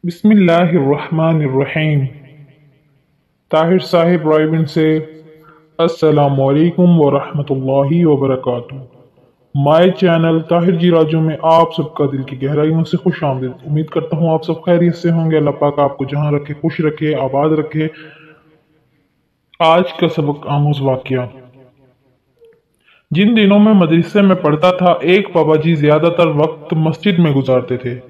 बिस्मिल्लाहिर्रहमानिर्रहीम। ताहिर साहिब रायविन से अस्सलामुअलैकुम वरहमतुल्लाहि वबरकातुहू। माय चैनल ताहिर जी राजू में आप सबका दिल की गहराइयों से खुश आमदीद। उम्मीद करता हूँ आप सब खैरियत से होंगे। अल्लाह पाक आपको जहाँ रखे खुश रखे, आबाद रखे। आज का सबक आमूज वाकया। जिन दिनों में मदरसे में पढ़ता था, एक बाबा जी ज्यादातर वक्त मस्जिद में गुजारते थे।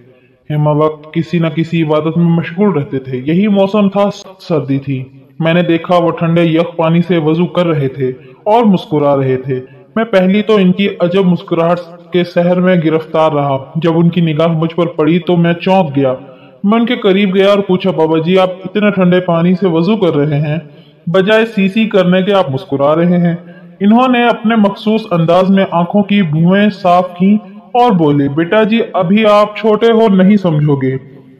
हिमा वक्त किसी न किसी इबादत में मशगूल रहते थे। यही मौसम था, सर्दी थी। मैंने देखा वो ठंडे यख पानी से वजू कर रहे थे और मुस्कुरा रहे थे। मैं पहली तो इनकी अजब मुस्कुराहट के सहर में गिरफ्तार रहा। जब उनकी निगाह मुझ पर पड़ी तो मैं चौंक गया। मैं उनके करीब गया और पूछा, बाबा जी आप इतने ठंडे पानी से वजू कर रहे हैं, बजाय सीसी करने के आप मुस्कुरा रहे हैं। इन्होंने अपने मखसूस अंदाज में आंखों की भुएं साफ की और बोले, बेटा जी अभी आप छोटे हो, नहीं समझोगे।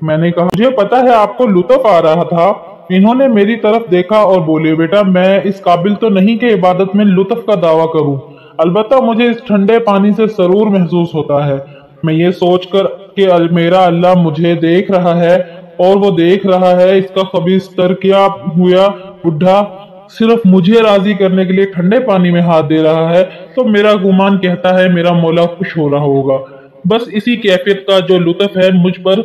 मैंने कहा, मुझे पता है आपको लुत्फ आ रहा था। इन्होंने मेरी तरफ देखा और बोले, बेटा मैं इस काबिल तो नहीं कि इबादत में लुत्फ का दावा करूं, अलबत्ता मुझे इस ठंडे पानी से सरूर महसूस होता है। मैं ये सोचकर कि मेरा अल्लाह मुझे देख रहा है और वो देख रहा है इसका खबीस तर क्या हुआ बुढ़ा सिर्फ मुझे राजी करने के लिए ठंडे पानी में हाथ दे रहा है, तो मेरा गुमान कहता है मेरा मौला खुश हो रहा होगा। बस इसी कैफियत का जो लुत्फ है मुझ पर।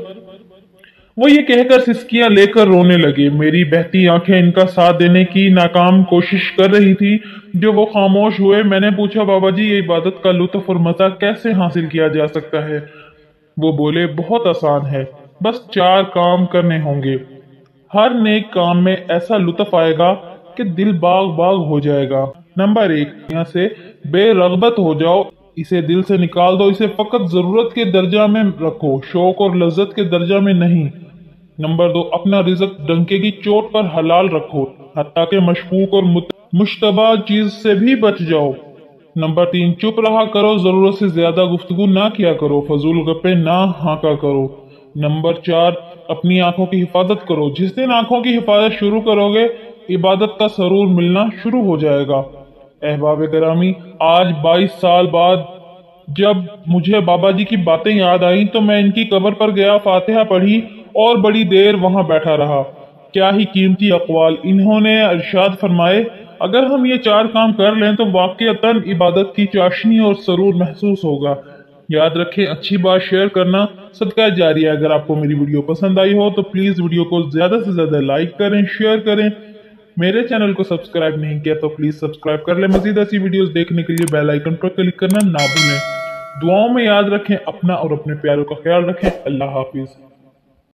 वो ये कहकर सिसकियां लेकर रोने लगे। मेरी बहती आंखें इनका साथ देने की नाकाम कोशिश कर रही थी। जो वो खामोश हुए। मैंने पूछा, बाबा जी ये इबादत का लुत्फ और मजा कैसे हासिल किया जा सकता है? वो बोले, बहुत आसान है, बस 4 काम करने होंगे। हर नेक काम में ऐसा लुत्फ आएगा कि दिल बाग बाग हो जाएगा। नंबर 1, यहाँ से बेरगबत हो जाओ, इसे दिल से निकाल दो, इसे फकत जरूरत के दर्जा में रखो, शौक और लज्जत के दर्जा में नहीं। नंबर 2, अपना रिज़्क डंके की चोट पर हलाल रखो, हत्ता के मशकूक और मुश्तबा चीज से भी बच जाओ। नंबर 3, चुप रहा करो, जरूरत से ज्यादा गुफ्तगू ना किया करो, फजूल गप्पे ना हाका करो। नंबर 4, अपनी आंखों की हिफाजत करो। जिस दिन आंखों की हिफाजत शुरू करोगे, इबादत का सरूर मिलना शुरू हो जाएगा। अहबाब गिरामी, आज 22 साल बाद जब मुझे बाबा जी की बातें याद आई तो मैं इनकी कब्र पर गया, फातिहा पढ़ी और बड़ी देर वहां बैठा रहा। क्या ही कीमती अक़वाल। इन्होंने इरशाद फरमाए, अगर हम ये 4 काम कर लें तो वाक़ईतन इबादत की चाशनी और सरूर महसूस होगा। याद रखें, अच्छी बात शेयर करना सदका जारिया। अगर आपको मेरी वीडियो पसंद आई हो तो प्लीज वीडियो को ज्यादा से ज्यादा लाइक करें, शेयर करें। मेरे चैनल को सब्सक्राइब नहीं किया तो प्लीज सब्सक्राइब कर लें। मजीद ऐसी वीडियोस देखने के लिए बेल आइकन पर क्लिक करना ना भूलें। दुआओं में याद रखें, अपना और अपने प्यारों का ख्याल रखें। अल्लाह हाफिज।